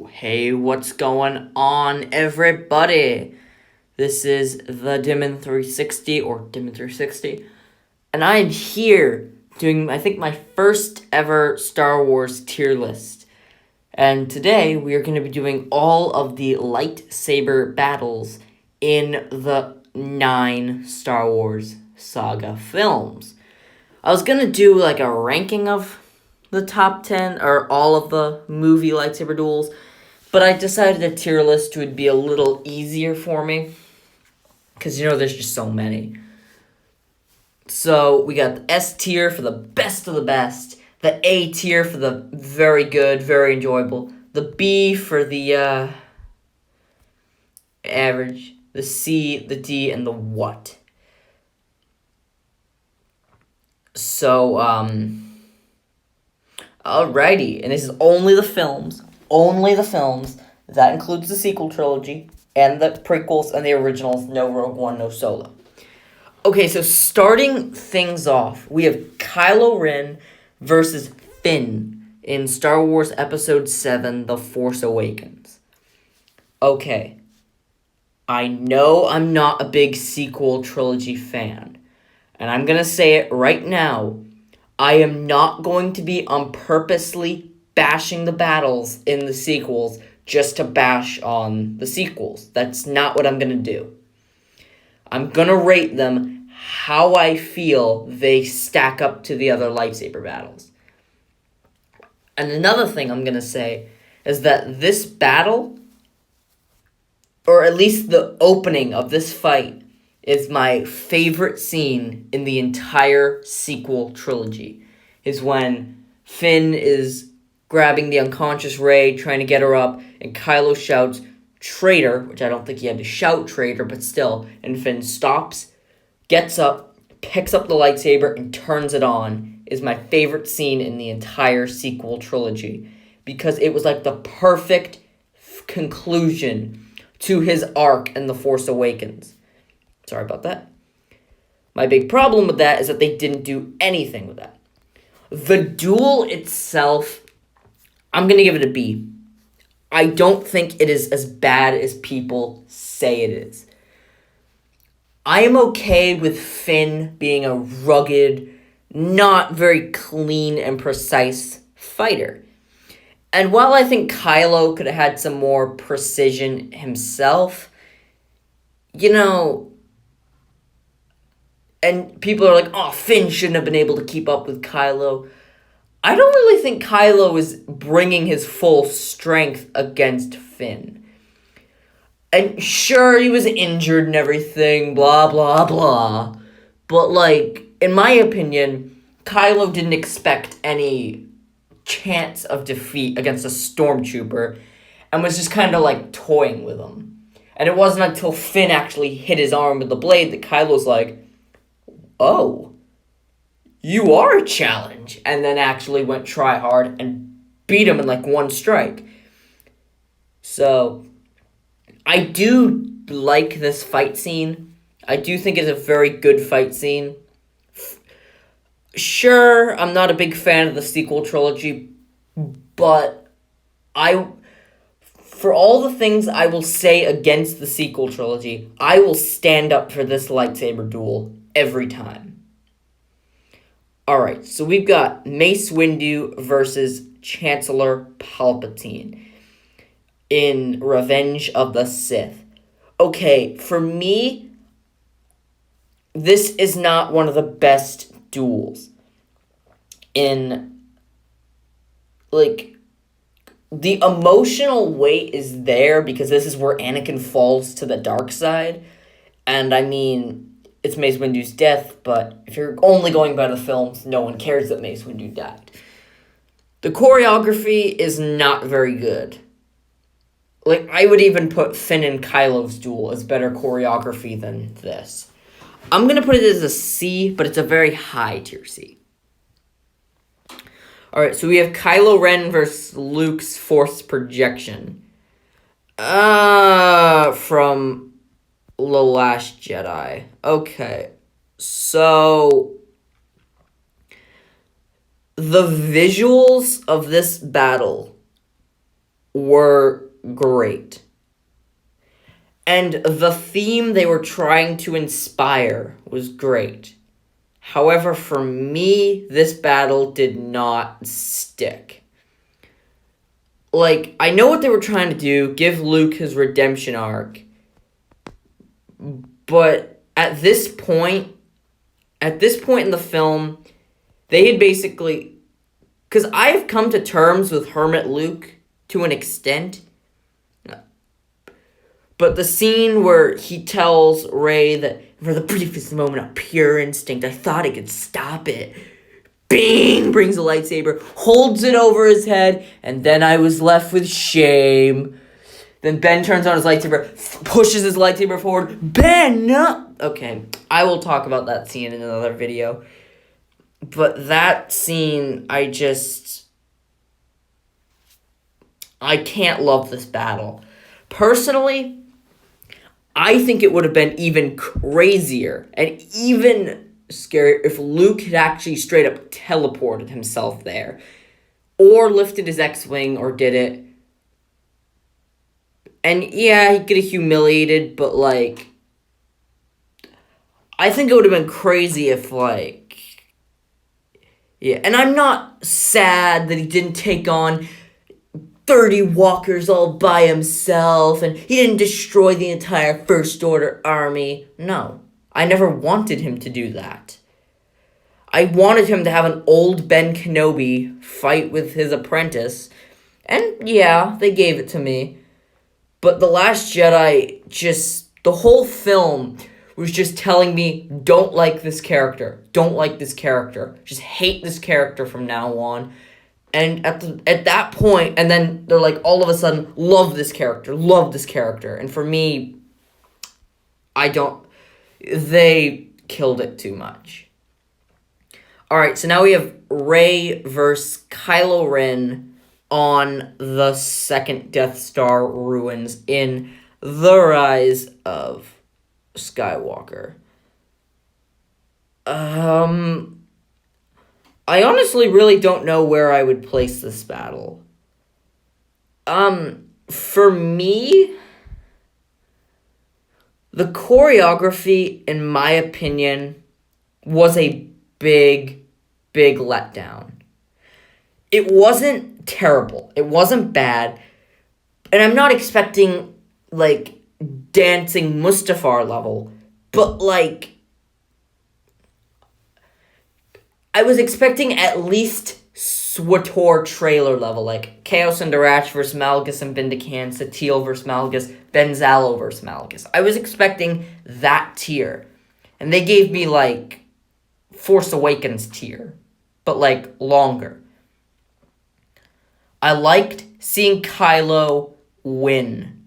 Hey, what's going on, everybody? This is the Dimon 360 or Dimon 360, and I am here doing, I think, my first ever Star Wars tier list. And today we are going to be doing all of the lightsaber battles in the 9 Star Wars saga films. I was going to do like a ranking of the top 10 or all of the movie lightsaber duels, but I decided a tier list would be a little easier for me. Because, there's just so many. So, we got the S tier for the best of the best. The A tier for the very good, very enjoyable. The B for the, average. The C, the D, and the what. So, alrighty. And this is only the films. Only the films. That includes the sequel trilogy and the prequels and the originals. No Rogue One, no Solo. Okay, so starting things off, we have Kylo Ren versus Finn in Star Wars Episode 7, The Force Awakens. Okay, I know I'm not a big sequel trilogy fan, and I'm gonna say it right now. I am not going to be on purposely bashing the battles in the sequels just to bash on the sequels. That's not what I'm going to do. I'm going to rate them how I feel they stack up to the other lightsaber battles. And another thing I'm going to say is that this battle, or at least the opening of this fight, is my favorite scene in the entire sequel trilogy. Is when Finn is grabbing the unconscious Rey, trying to get her up, and Kylo shouts, "Traitor," which I don't think he had to shout traitor, but still. And Finn stops, gets up, picks up the lightsaber, and turns it on. Is my favorite scene in the entire sequel trilogy. Because it was like the perfect conclusion to his arc in The Force Awakens. Sorry about that. My big problem with that is that they didn't do anything with that. The duel itself, I'm going to give it a B. I don't think it is as bad as people say it is. I am okay with Finn being a rugged, not very clean and precise fighter. And while I think Kylo could have had some more precision himself, and people are like, oh, Finn shouldn't have been able to keep up with Kylo. I don't really think Kylo is bringing his full strength against Finn. And sure, he was injured and everything, blah, blah, blah. But, in my opinion, Kylo didn't expect any chance of defeat against a stormtrooper and was just kind of, toying with him. And it wasn't until Finn actually hit his arm with the blade that Kylo's like, oh, you are a challenge, and then actually went try hard and beat him in one strike. So, I do like this fight scene. I do think it's a very good fight scene. Sure, I'm not a big fan of the sequel trilogy, but for all the things I will say against the sequel trilogy, I will stand up for this lightsaber duel every time. Alright, so we've got Mace Windu versus Chancellor Palpatine in Revenge of the Sith. Okay, for me, this is not one of the best duels. The emotional weight is there because this is where Anakin falls to the dark side. And it's Mace Windu's death, but if you're only going by the films, no one cares that Mace Windu died. The choreography is not very good. I would even put Finn and Kylo's duel as better choreography than this. I'm going to put it as a C, but it's a very high tier C. Alright, so we have Kylo Ren versus Luke's Force Projection. From The Last Jedi. Okay, so the visuals of this battle were great. And the theme they were trying to inspire was great. However, for me, this battle did not stick. Like, I know what they were trying to do, give Luke his redemption arc. But at this point in the film, they had basically... Because I've come to terms with Hermit Luke to an extent. But the scene where he tells Rey that for the briefest moment of pure instinct, I thought I could stop it. Bing! Brings a lightsaber, holds it over his head, and then I was left with shame. Then Ben turns on his lightsaber, pushes his lightsaber forward. Ben, no! Okay, I will talk about that scene in another video. But that scene, I can't love this battle. Personally, I think it would have been even crazier and even scarier if Luke had actually straight up teleported himself there. Or lifted his X-Wing, or did it. And yeah, he could have humiliated, but like... I think it would have been crazy if like... Yeah, and I'm not sad that he didn't take on 30 walkers all by himself, and he didn't destroy the entire First Order army. No, I never wanted him to do that. I wanted him to have an old Ben Kenobi fight with his apprentice, and yeah, they gave it to me. But The Last Jedi, the whole film was just telling me, don't like this character, don't like this character, just hate this character from now on. And at that point, and then they're like, all of a sudden, love this character. And for me, they killed it too much. Alright, so now we have Rey versus Kylo Ren on the second Death Star ruins in The Rise of Skywalker. I honestly really don't know where I would place this battle. For me, the choreography, in my opinion, was a big letdown. It wasn't terrible. It wasn't bad. And I'm not expecting, like, dancing Mustafar level, but, like, I was expecting at least SWTOR trailer level, like Chaos and Darach versus Malgus and Bindakan, Satele versus Malgus, Benzalo versus Malgus. I was expecting that tier. And they gave me, like, Force Awakens tier, but, like, longer. I liked seeing Kylo win.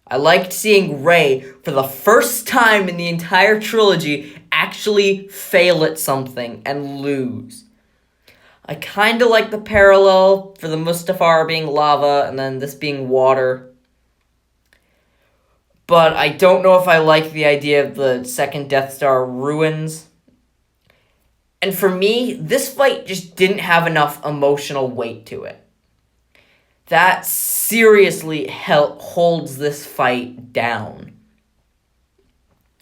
I liked seeing Rey, for the first time in the entire trilogy, actually fail at something and lose. I kind of like the parallel for the Mustafar being lava and then this being water. But I don't know if I like the idea of the second Death Star ruins. And for me, this fight just didn't have enough emotional weight to it. That seriously holds this fight down,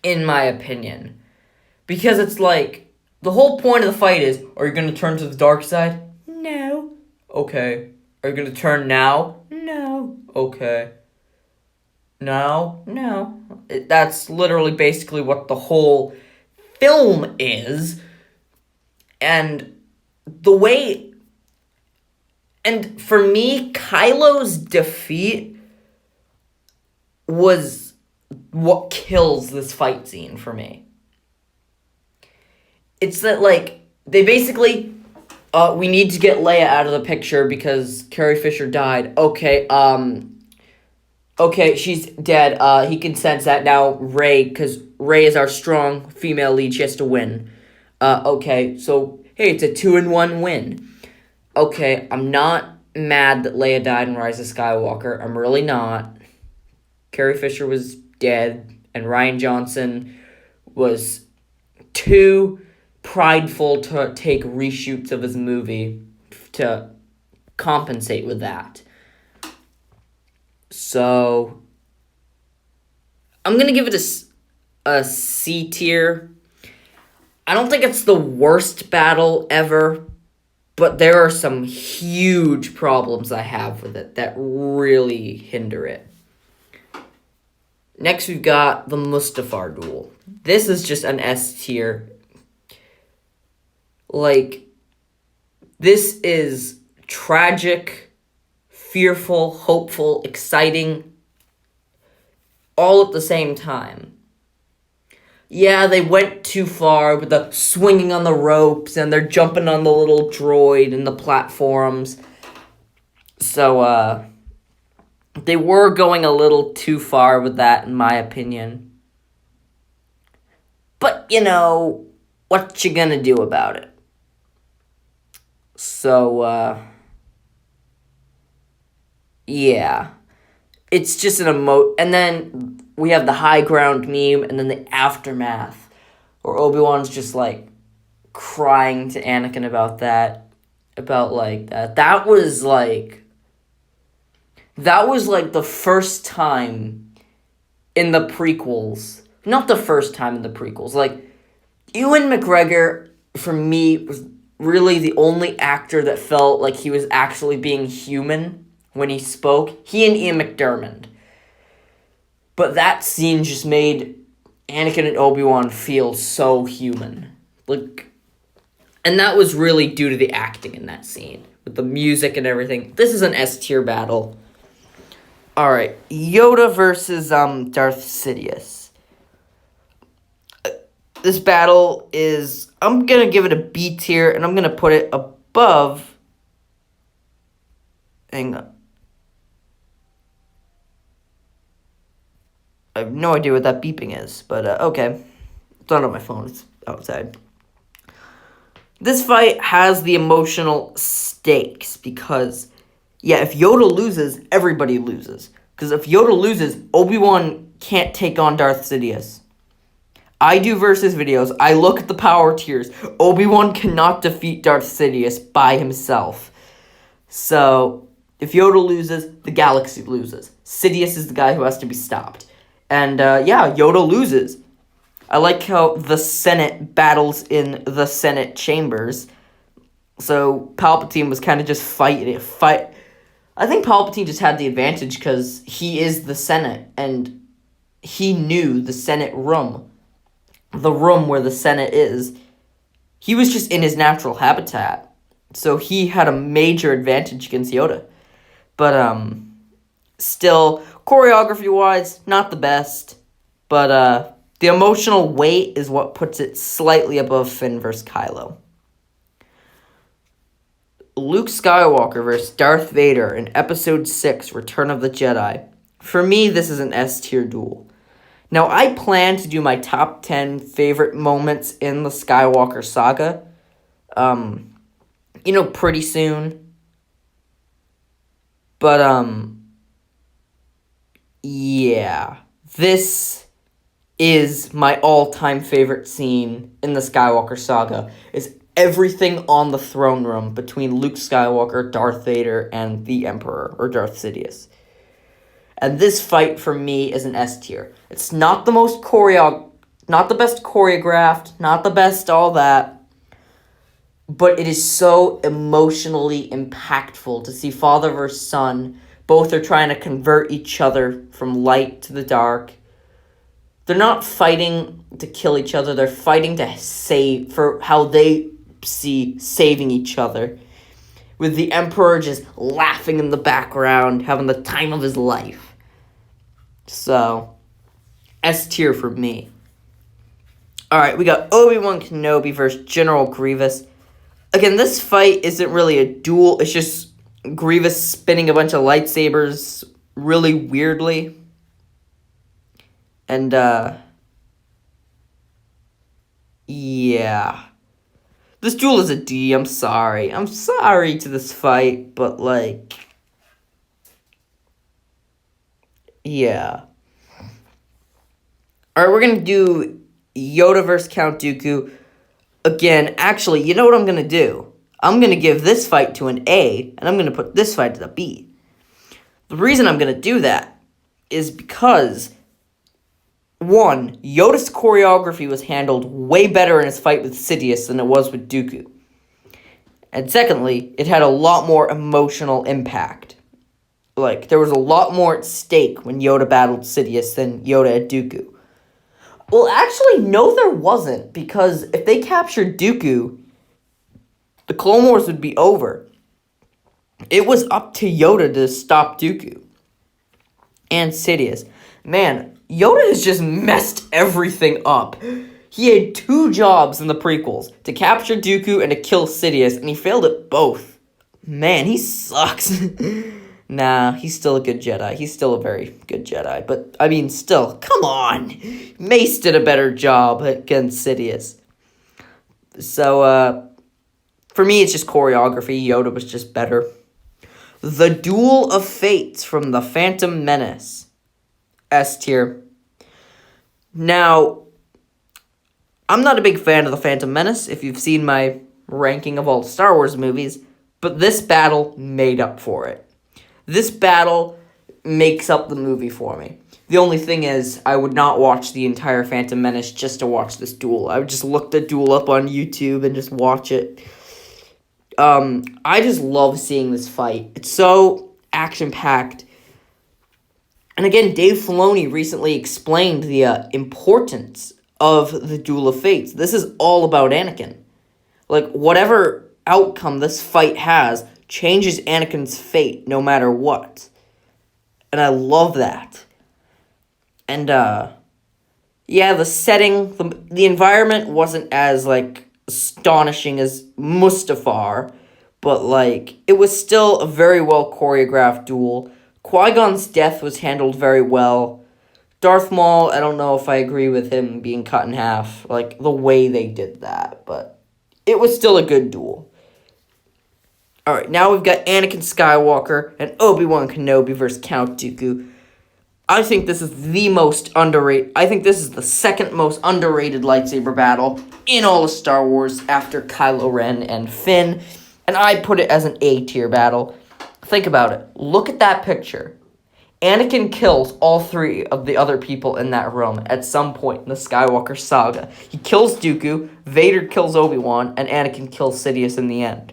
in my opinion. Because it's like, the whole point of the fight is, are you going to turn to the dark side? No. Okay. Are you going to turn now? No. Okay. No. No. That's literally basically what the whole film is. And the way... And for me, Kylo's defeat was what kills this fight scene for me. It's that, like, they basically, we need to get Leia out of the picture because Carrie Fisher died. Okay, she's dead. He can sense that now. Rey, because Rey is our strong female lead, she has to win. Okay, so, hey, it's a 2-in-1 win. Okay, I'm not mad that Leia died in Rise of Skywalker. I'm really not. Carrie Fisher was dead, and Rian Johnson was too prideful to take reshoots of his movie to compensate with that. So I'm going to give it a C tier. I don't think it's the worst battle ever, but there are some huge problems I have with it that really hinder it. Next, we've got the Mustafar duel. This is just an S tier. Like, this is tragic, fearful, hopeful, exciting, all at the same time. Yeah, they went too far with the swinging on the ropes, and they're jumping on the little droid and the platforms. So, they were going a little too far with that, in my opinion. But, what you gonna do about it? So, yeah. It's just an and then we have the high ground meme, and then the aftermath, where Obi-Wan's just, crying to Anakin about that. That was, the first time in the prequels. Not the first time in the prequels. Ewan McGregor, for me, was really the only actor that felt like he was actually being human when he spoke. He and Ian McDiarmid. But that scene just made Anakin and Obi-Wan feel so human. And that was really due to the acting in that scene. With the music and everything. This is an S-tier battle. Alright, Yoda versus Darth Sidious. This battle is... I'm going to give it a B tier, and I'm going to put it above... Hang on. I have no idea what that beeping is, but okay. It's not on my phone, it's outside. This fight has the emotional stakes because, if Yoda loses, everybody loses. Because if Yoda loses, Obi-Wan can't take on Darth Sidious. I do versus videos. I look at the power tiers. Obi-Wan cannot defeat Darth Sidious by himself. So, if Yoda loses, the galaxy loses. Sidious is the guy who has to be stopped. And, Yoda loses. I like how the Senate battles in the Senate chambers. So, Palpatine was kind of just fighting. I think Palpatine just had the advantage because he is the Senate. And he knew the Senate room. The room where the Senate is. He was just in his natural habitat. So, he had a major advantage against Yoda. But, still... choreography-wise, not the best, but the emotional weight is what puts it slightly above Finn vs. Kylo. Luke Skywalker vs. Darth Vader in Episode 6, Return of the Jedi. For me, this is an S-tier duel. Now, I plan to do my top 10 favorite moments in the Skywalker saga, pretty soon. But, yeah, this is my all-time favorite scene in the Skywalker saga, is everything on the throne room between Luke Skywalker, Darth Vader, and the Emperor, or Darth Sidious. And this fight, for me, is an S tier. It's not the most not the best choreographed, not the best all that, but it is so emotionally impactful to see father versus son. Both are trying to convert each other from light to the dark. They're not fighting to kill each other. They're fighting to save, for how they see saving each other. With the Emperor just laughing in the background, having the time of his life. So, S tier for me. Alright, we got Obi-Wan Kenobi versus General Grievous. Again, this fight isn't really a duel. It's just Grievous spinning a bunch of lightsabers really weirdly. And, yeah. This duel is a D, I'm sorry. I'm sorry to this fight, but, yeah. Alright, we're gonna do Yoda vs. Count Dooku. Again, actually, you know what I'm gonna do? I'm going to give this fight to an A, and I'm going to put this fight to the B. The reason I'm going to do that is because, one, Yoda's choreography was handled way better in his fight with Sidious than it was with Dooku. And secondly, it had a lot more emotional impact. Like, there was a lot more at stake when Yoda battled Sidious than Yoda at Dooku. Well, actually, no, there wasn't, because if they captured Dooku, the Clone Wars would be over. It was up to Yoda to stop Dooku. And Sidious. Man, Yoda has just messed everything up. He had 2 jobs in the prequels, to capture Dooku and to kill Sidious, and he failed at both. Man, he sucks. Nah, he's still a good Jedi. He's still a very good Jedi. But, I mean, still, come on. Mace did a better job against Sidious. So, for me, it's just choreography. Yoda was just better. The Duel of Fates from The Phantom Menace. S tier. Now, I'm not a big fan of The Phantom Menace, if you've seen my ranking of all the Star Wars movies, but this battle made up for it. This battle makes up the movie for me. The only thing is, I would not watch the entire Phantom Menace just to watch this duel. I would just look the duel up on YouTube and just watch it. I just love seeing this fight. It's so action-packed. And again, Dave Filoni recently explained the importance of the Duel of Fates. This is all about Anakin. Like, whatever outcome this fight has changes Anakin's fate no matter what. And I love that. And, yeah, the setting, the environment wasn't as, like, astonishing as Mustafar, but, like, it was still a very well choreographed duel. Qui-Gon's death was handled very well. Darth Maul, I don't know if I agree with him being cut in half, like, the way they did that, but it was still a good duel. Alright, now we've got Anakin Skywalker and Obi-Wan Kenobi versus Count Dooku. I think this is the most underrated, I think this is the second most underrated lightsaber battle in all of Star Wars after Kylo Ren and Finn, and I put it as an A-tier battle. Think about it. Look at that picture. Anakin kills all 3 of the other people in that room at some point in the Skywalker saga. He kills Dooku, Vader kills Obi-Wan, and Anakin kills Sidious in the end.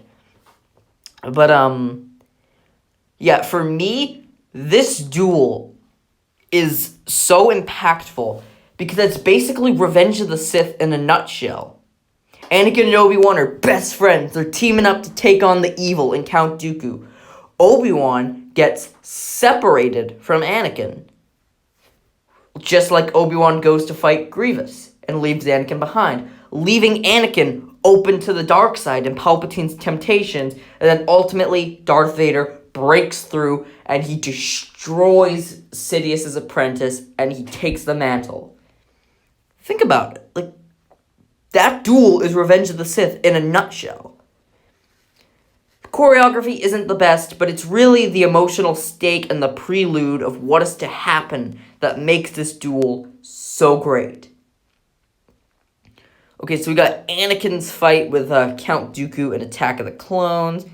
But, yeah, for me, this duel is so impactful because it's basically Revenge of the Sith in a nutshell. Anakin and Obi-Wan are best friends. They're teaming up to take on the evil in Count Dooku. Obi-Wan gets separated from Anakin, just like Obi-Wan goes to fight Grievous and leaves Anakin behind, leaving Anakin open to the dark side and Palpatine's temptations, and then ultimately Darth Vader breaks through and he destroys Sidious's apprentice and he takes the mantle. Think about it. Like, that duel is Revenge of the Sith in a nutshell. Choreography isn't the best, but it's really the emotional stake and the prelude of what is to happen that makes this duel so great. Okay, so we got Anakin's fight with Count Dooku in Attack of the Clones.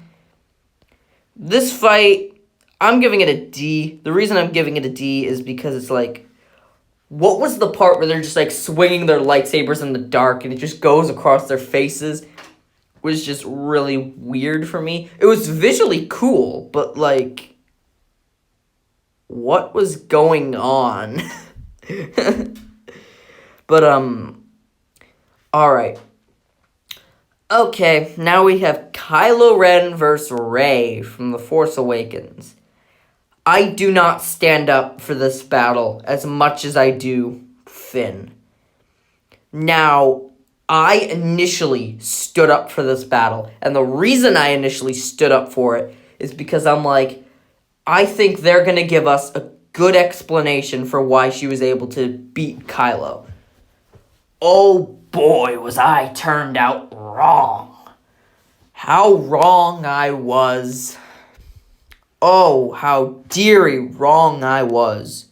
This fight, I'm giving it a D. The reason I'm giving it a D is because it's like, what was the part where they're just like swinging their lightsabers in the dark and it just goes across their faces? Was just really weird for me. It was visually cool, but like, what was going on? But, alright. Okay, now we have Kylo Ren versus Rey from The Force Awakens. I do not stand up for this battle as much as I do Finn. Now, I initially stood up for this battle, and the reason I initially stood up for it is because I'm like, I think they're going to give us a good explanation for why she was able to beat Kylo. Oh boy, was I turned out wrong. How wrong I was. Oh, how dearly wrong I was.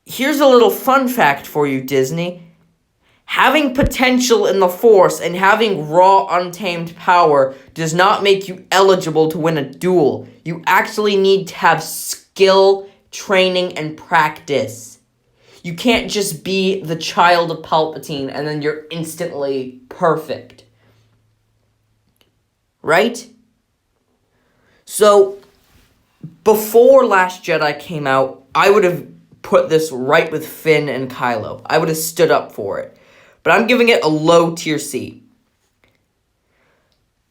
Here's a little fun fact for you, Disney. Having potential in the Force and having raw, untamed power does not make you eligible to win a duel. You actually need to have skill, training, and practice. You can't just be the child of Palpatine and then you're instantly perfect. Right? So, before Last Jedi came out, I would have put this right with Finn and Kylo. I would have stood up for it. But I'm giving it a low tier C.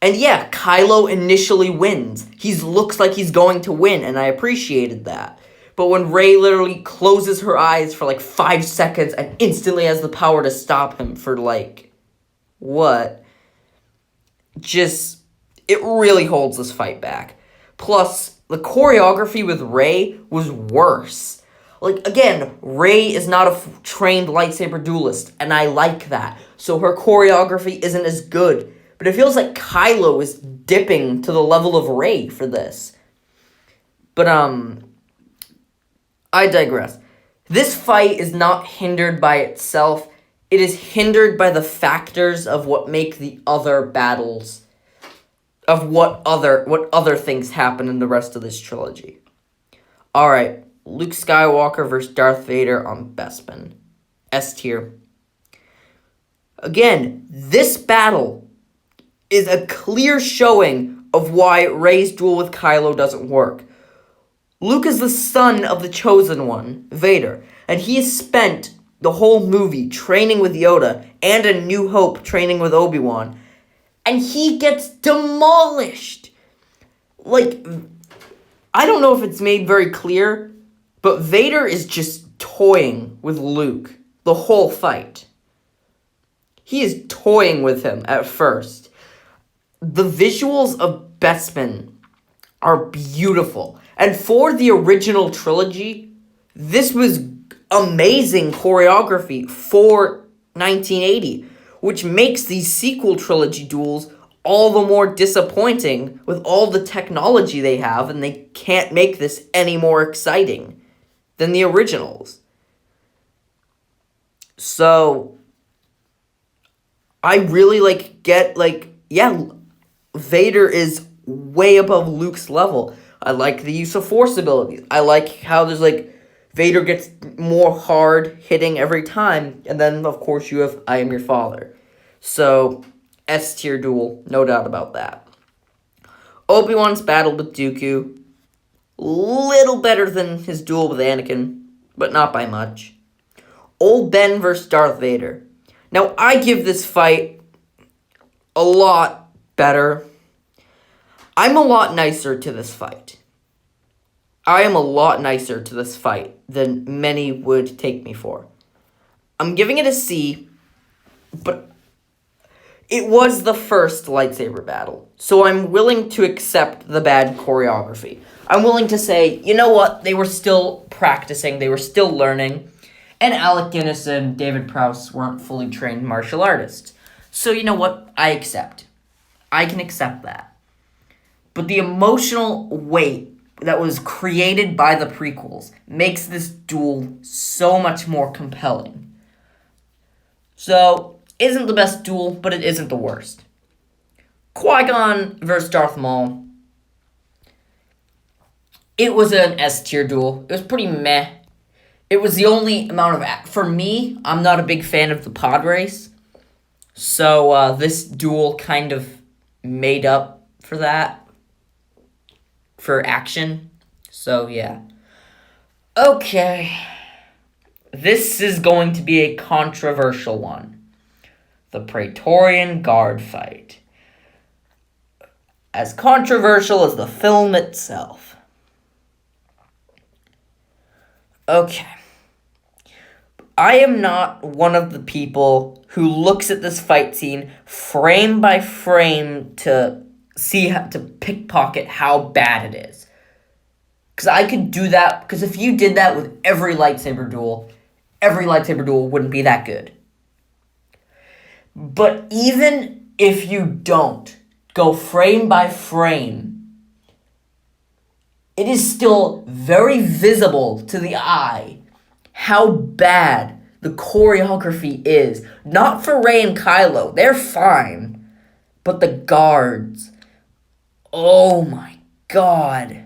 And yeah, Kylo initially wins. He looks like he's going to win, and I appreciated that. But when Rey literally closes her eyes for like 5 seconds and instantly has the power to stop him for like, what? It really holds this fight back. Plus, the choreography with Rey was worse. Like, again, Rey is not a trained lightsaber duelist, and I like that. So her choreography isn't as good. But it feels like Kylo is dipping to the level of Rey for this. But, I digress. This fight is not hindered by itself. It is hindered by the factors of what make the other battles, of what other things happen in the rest of this trilogy. Alright. Luke Skywalker versus Darth Vader on Bespin. S tier. Again, this battle is a clear showing of why Rey's duel with Kylo doesn't work. Luke is the son of the Chosen One, Vader, and he has spent the whole movie training with Yoda and A New Hope training with Obi-Wan, and he gets demolished. Like, I don't know if it's made very clear, but Vader is just toying with Luke the whole fight. He is toying with him at first. The visuals of Bespin are beautiful. And for the original trilogy, this was amazing choreography for 1980, which makes these sequel trilogy duels all the more disappointing with all the technology they have, and they can't make this any more exciting than the originals. So, I really, Vader is way above Luke's level. I like the use of Force abilities. I like how there's, Vader gets more hard hitting every time, and then, of course, you have I Am Your Father. So, S tier duel, no doubt about that. Obi-Wan's battle with Dooku, little better than his duel with Anakin, but not by much. Old Ben versus Darth Vader. Now, I give this fight a lot better. I'm a lot nicer to this fight. I am a lot nicer to this fight than many would take me for. I'm giving it a C, but it was the first lightsaber battle, so I'm willing to accept the bad choreography. I'm willing to say, you know what, they were still practicing, they were still learning, and Alec Guinness and David Prowse weren't fully trained martial artists. So you know what, I accept. I can accept that. But the emotional weight that was created by the prequels makes this duel so much more compelling. So, isn't the best duel, but it isn't the worst. Qui-Gon versus Darth Maul. It was an S-tier duel. It was pretty meh. It was the only amount of... For me, I'm not a big fan of the pod race. So, this duel kind of made up for that. For action. So, yeah. Okay. This is going to be a controversial one. The Praetorian Guard fight. As controversial as the film itself. Okay. I am not one of the people who looks at this fight scene frame by frame to see how to pickpocket how bad it is. Because I could do that, because if you did that with every lightsaber duel wouldn't be that good. But even if you don't go frame by frame, it is still very visible to the eye how bad the choreography is. Not for Rey and Kylo, they're fine. But the guards, oh my god.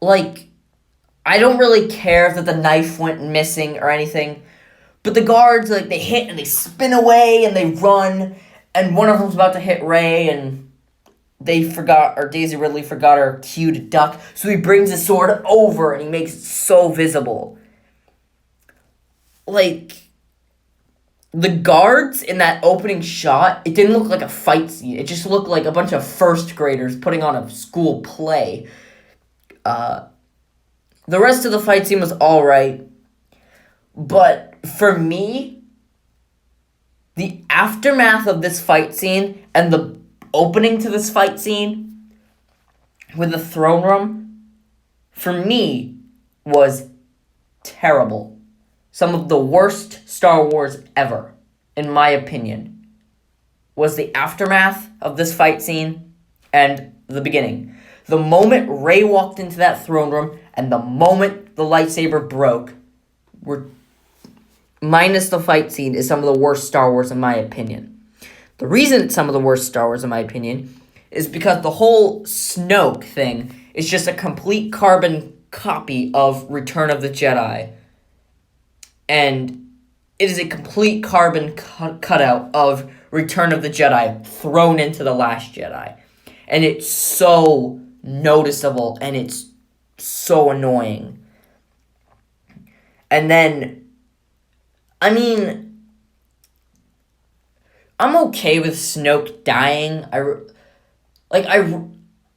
Like, I don't really care that the knife went missing or anything, but the guards, like, they hit and they spin away and they run, and one of them's about to hit Rey, and Daisy Ridley forgot her cue to duck, so he brings his sword over and he makes it so visible. Like, the guards in that opening shot, it didn't look like a fight scene. It just looked like a bunch of first graders putting on a school play. The rest of the fight scene was alright. But for me, the aftermath of this fight scene and the opening to this fight scene with the throne room, for me, was terrible. Some of the worst Star Wars ever, in my opinion, was the aftermath of this fight scene and the beginning. The moment Rey walked into that throne room and the moment the lightsaber broke were, minus the fight scene, is some of the worst Star Wars in my opinion. The reason it's some of the worst Star Wars in my opinion is because the whole Snoke thing is just a complete carbon copy of Return of the Jedi. And it is a complete carbon cutout of Return of the Jedi thrown into The Last Jedi. And it's so noticeable and it's so annoying. And then, I mean, I'm okay with Snoke dying. I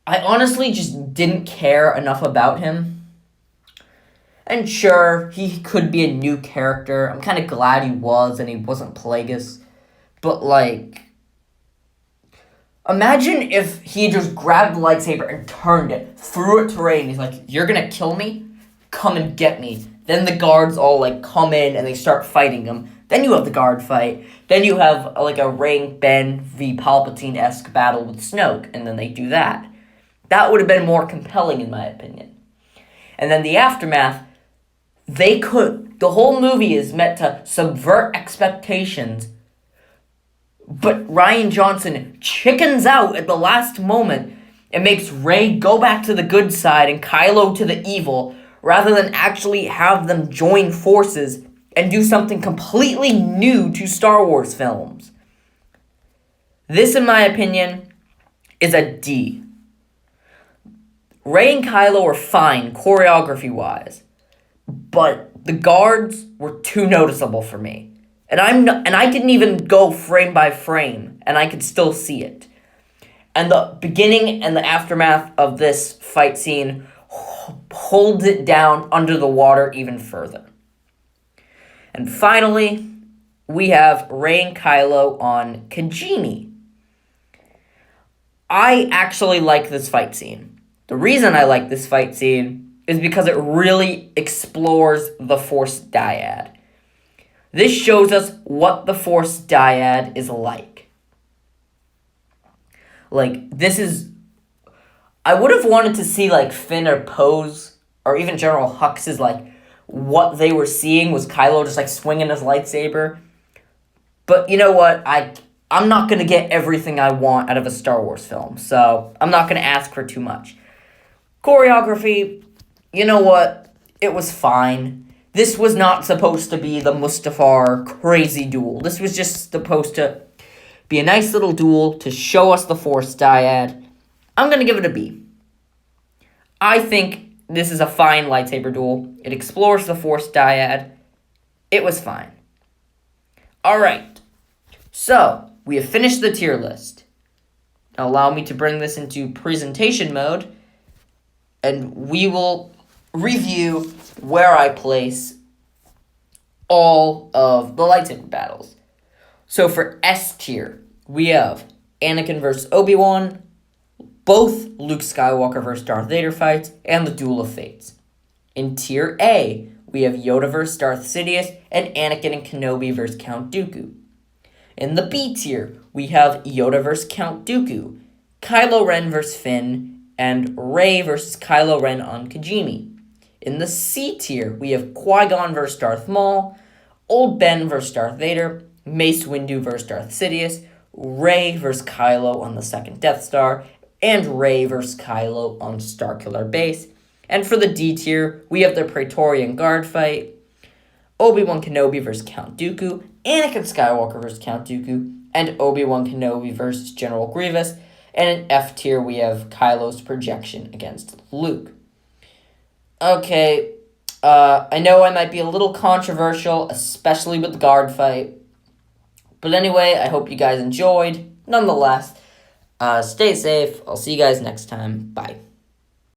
honestly just didn't care enough about him. And sure, he could be a new character. I'm kind of glad he was and he wasn't Plagueis. But, like, imagine if he just grabbed the lightsaber and turned it, threw it to Rey, and he's like, "You're gonna kill me? Come and get me." Then the guards all, like, come in and they start fighting him. Then you have the guard fight. Then you have, like, a Rey Ben v. Palpatine-esque battle with Snoke, and then they do that. That would have been more compelling, in my opinion. And then the aftermath, the whole movie is meant to subvert expectations, but Rian Johnson chickens out at the last moment and makes Rey go back to the good side and Kylo to the evil, rather than actually have them join forces and do something completely new to Star Wars films. This, in my opinion, is a D. Rey and Kylo are fine, choreography-wise, but the guards were too noticeable for me. And I didn't even go frame by frame, and I could still see it. And the beginning and the aftermath of this fight scene holds it down under the water even further. And finally, we have Rey and Kylo on Kijimi. I actually like this fight scene. The reason I like this fight scene is because it really explores the Force dyad. This shows us what the Force dyad is like. Like, this is... I would have wanted to see, like, Finn or Poe's, or even General Hux's, like, what they were seeing was Kylo just, like, swinging his lightsaber. But you know what? I'm not going to get everything I want out of a Star Wars film, so I'm not going to ask for too much. Choreography, you know what? It was fine. This was not supposed to be the Mustafar crazy duel. This was just supposed to be a nice little duel to show us the Force dyad. I'm going to give it a B. I think this is a fine lightsaber duel. It explores the Force dyad. It was fine. Alright, so we have finished the tier list. Now allow me to bring this into presentation mode, and we will review where I place all of the lightsaber battles. So for S tier, we have Anakin vs. Obi-Wan, both Luke Skywalker vs. Darth Vader fights, and the Duel of Fates. In tier A, we have Yoda vs. Darth Sidious, and Anakin and Kenobi vs. Count Dooku. In the B tier, we have Yoda vs. Count Dooku, Kylo Ren vs. Finn, and Rey vs. Kylo Ren on Kijimi. In the C tier, we have Qui-Gon versus Darth Maul, Old Ben versus Darth Vader, Mace Windu versus Darth Sidious, Rey versus Kylo on the second Death Star, and Rey versus Kylo on Starkiller Base. And for the D tier, we have the Praetorian Guard fight, Obi-Wan Kenobi versus Count Dooku, Anakin Skywalker versus Count Dooku, and Obi-Wan Kenobi versus General Grievous. And in F tier, we have Kylo's projection against Luke. Okay, I know I might be a little controversial, especially with the guard fight. But anyway, I hope you guys enjoyed. Nonetheless, stay safe. I'll see you guys next time. Bye.